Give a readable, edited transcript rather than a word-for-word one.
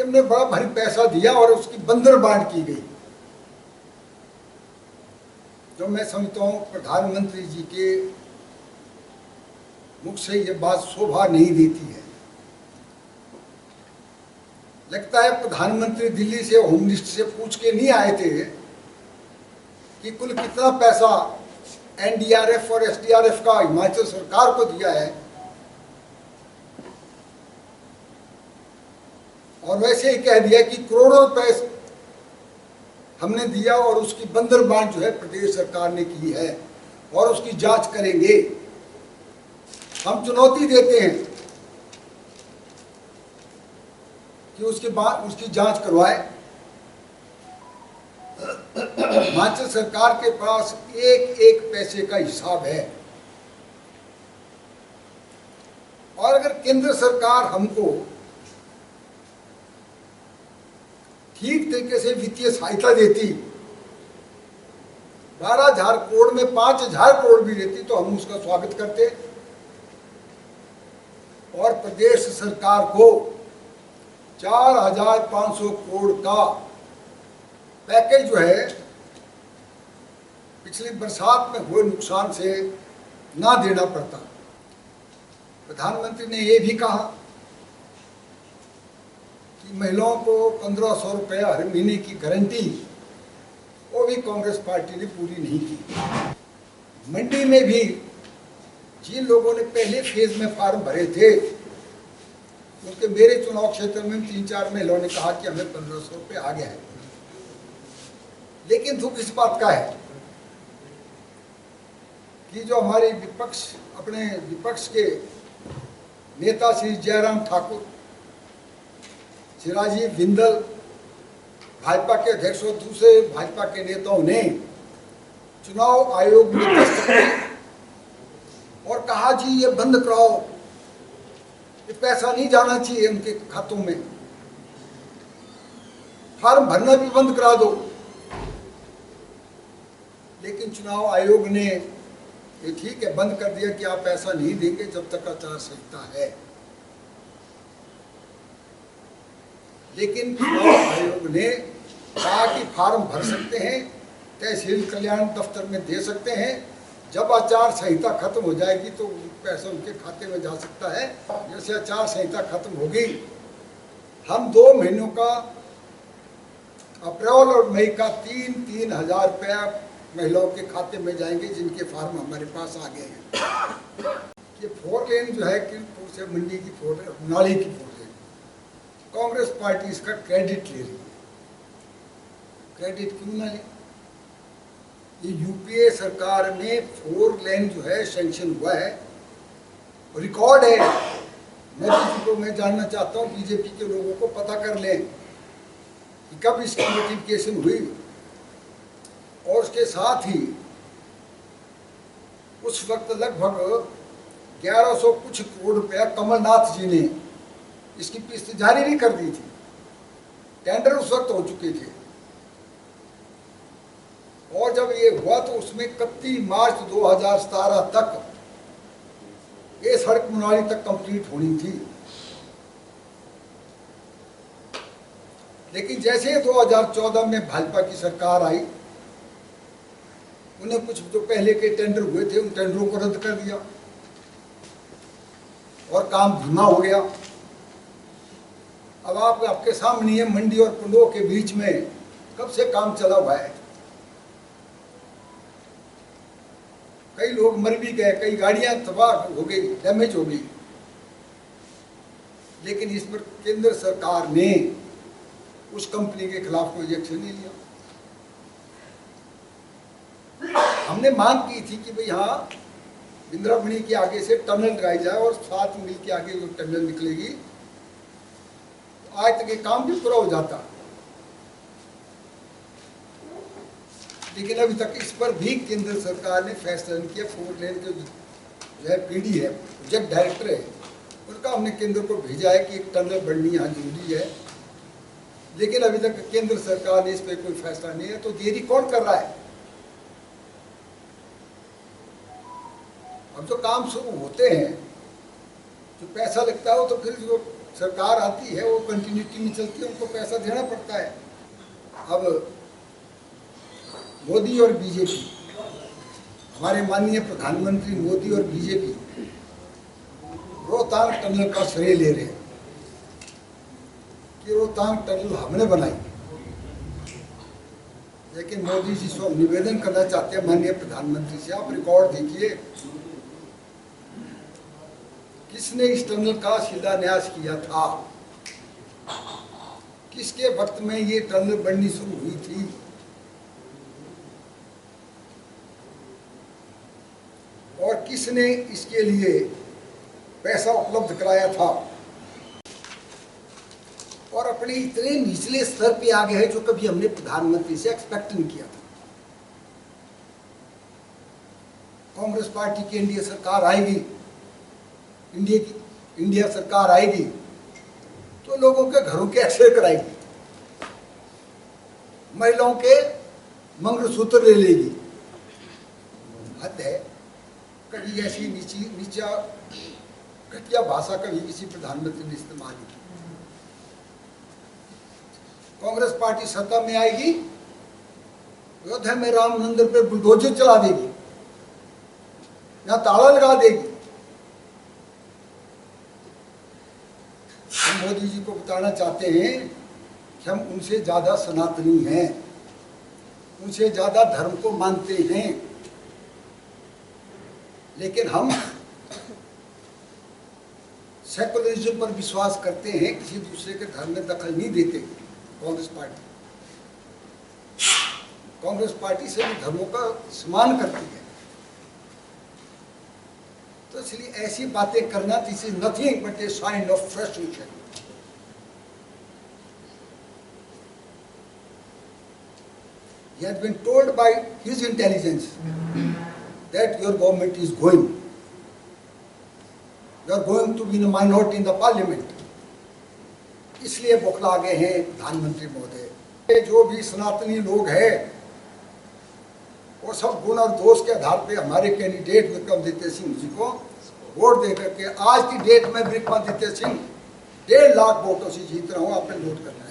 ने बड़ा भारी पैसा दिया और उसकी बंदर बांट की गई। जो मैं समझता हूं प्रधानमंत्री जी के मुख से ये बात शोभा नहीं देती है। लगता है प्रधानमंत्री दिल्ली से होम मिनिस्टर से पूछ के नहीं आए थे कि कुल कितना पैसा एनडीआरएफ और एसडीआरएफ का हिमाचल सरकार को दिया है, और वैसे ही कह दिया कि करोड़ों रुपए हमने दिया और उसकी बंदरबांट जो है प्रदेश सरकार ने की है और उसकी जांच करेंगे। हम चुनौती देते हैं कि उसकी जांच करवाए। हिमाचल सरकार के पास एक एक पैसे का हिसाब है, और अगर केंद्र सरकार हमको ठीक तरीके से वित्तीय सहायता देती, 12,000 करोड़ में 5,000 करोड़ भी देती तो हम उसका स्वागत करते। और प्रदेश सरकार को 4,500 करोड़ का पैकेज जो है पिछली बरसात में हुए नुकसान से ना देना पड़ता। प्रधानमंत्री ने यह भी कहा कि महिलाओं को 1,500 रुपये हर महीने की गारंटी, वो भी कांग्रेस पार्टी ने पूरी नहीं की। मंडी में भी जिन लोगों ने पहले फेज में फार्म भरे थे, उनके मेरे चुनाव क्षेत्र में 3-4 महिलाओं ने कहा कि हमें 1,500 रुपये आ गया है। लेकिन दुख इस बात का है कि जो हमारे अपने विपक्ष के नेता श्री जयराम ठाकुर, श्री राजीव बिंदल, भाजपा के अध्यक्ष और दूसरे भाजपा के नेताओं ने चुनाव आयोग में दस्तक और कहा जी ये बंद कराओ, ये पैसा नहीं जाना चाहिए उनके खातों में, फार्म भरना भी बंद करा दो। लेकिन चुनाव आयोग ने ये ठीक है बंद कर दिया कि आप पैसा नहीं देंगे जब तक आचार संहिता है। लेकिन चुनाव आयोग ने कहा कि फार्म भर सकते हैं, तहसील कल्याण दफ्तर में दे सकते हैं, जब आचार संहिता खत्म हो जाएगी तो पैसा उनके खाते में जा सकता है। जैसे आचार संहिता खत्म होगी, हम 2 महीनों का अप्रैल और मई का 3-3 हजार रुपया महिलाओं के खाते में जाएंगे जिनके फार्म हमारे पास आ गए हैं। ये 4 लेन जो है कि से मंडी की 4 लेन, नाली की 4 लेन, कांग्रेस पार्टी इसका क्रेडिट ले रही है। क्रेडिट क्यों ना ले? ये यूपीए सरकार में 4 लेन जो है सैंक्शन हुआ है, रिकॉर्ड है। मैं जानना चाहता हूँ बीजेपी के लोगों को पता कर लें कि कब इसकी नोटिफिकेशन हुई। और उसके साथ ही उस वक्त लगभग 1100 कुछ करोड़ रुपया कमलनाथ जी ने इसकी किस्त जारी नहीं कर दी थी। टेंडर उस वक्त हो चुके थे, और जब ये हुआ तो उसमें 31 मार्च 2017 तक ये सड़क मनाली तक कंप्लीट होनी थी। लेकिन जैसे 2014 में भाजपा की सरकार आई, उन्हें कुछ जो पहले के टेंडर हुए थे उन टेंडरों को रद्द कर दिया और काम धीमा हो गया। अब आपके सामने है मंडी और पुंडो के बीच में कब से काम चला हुआ है। कई लोग मर भी गए, कई गाड़ियां तबाह हो गई, डैमेज हो गई। लेकिन इस पर केंद्र सरकार ने उस कंपनी के खिलाफ कोई एक्शन नहीं लिया। हमने मांग की थी कि भाई हाँ इंदिरामणि के आगे से टनल लगाई जाए और 7 मील के आगे जो टनल निकलेगी, तो आज तक ये काम भी पूरा हो जाता। लेकिन अभी तक इस पर भी केंद्र सरकार ने फैसला नहीं किया। 4 लेन के जो है पीडी है, प्रोजेक्ट डायरेक्टर है, उनका हमने केंद्र को भेजा है कि एक टनल बढ़नी यहाँ जरूरी है। लेकिन अभी तक केंद्र सरकार ने इस पर कोई फैसला नहीं है। तो देरी कौन कर रहा है? अब जो काम शुरू होते हैं, जो पैसा लगता है वो तो फिर जो सरकार आती है वो कंटिन्यूटी में चलती है, उनको पैसा देना पड़ता है। अब मोदी और बीजेपी, हमारे माननीय प्रधानमंत्री मोदी और बीजेपी रोहतांग टनल का श्रेय ले रहे हैं कि रोहतांग टनल हमने बनाई। लेकिन मोदी जी से हम निवेदन करना चाहते हैं माननीय प्रधानमंत्री से, आप रिकॉर्ड देखिए किसने इस टनल का शिलान्यास किया था, किसके वक्त में ये टनल बननी शुरू हुई थी। और किसने इसके लिए पैसा उपलब्ध कराया था। और अपने इतने निचले स्तर पे आ गए हैं जो कभी हमने प्रधानमंत्री से एक्सपेक्ट नहीं किया था। कांग्रेस पार्टी की एनडीए सरकार आएगी, इंडिया सरकार आएगी तो लोगों के घरों के एक्सरे कराएगी, महिलाओं के मंगलसूत्र ले लेगी। हद है। कभी ऐसी नीचा घटिया भाषा कभी किसी प्रधानमंत्री ने इस्तेमाल की। कांग्रेस पार्टी सत्ता में आएगी, अयोध्या में राम मंदिर पे बुलडोजर चला देगी, या ताला लगा देगी। हम मोदी जी को बताना चाहते हैं कि हम उनसे ज्यादा सनातनी हैं, उनसे ज्यादा धर्म को मानते हैं, लेकिन हम सेकुलरिज्म पर विश्वास करते हैं, किसी दूसरे के धर्म में दखल नहीं देते। कांग्रेस पार्टी सभी धर्मों का सम्मान करती है। तो इसलिए ऐसी बातें करना, this is nothing but a sign of frustration. He had been told by his intelligence that your government is going. You are going to be in a minority in the parliament. इसलिए बौखला गए हैं प्रधानमंत्री महोदय। जो भी सनातनी लोग हैं वो सब गुण और दोष के आधार पे हमारे कैंडिडेट विक्रमादित्य सिंह जी को वोट दे करके आज की डेट में विक्रमादित्य सिंह 1.5 लाख वोटों से जीत रहा हूँ। आपने नोट करना है।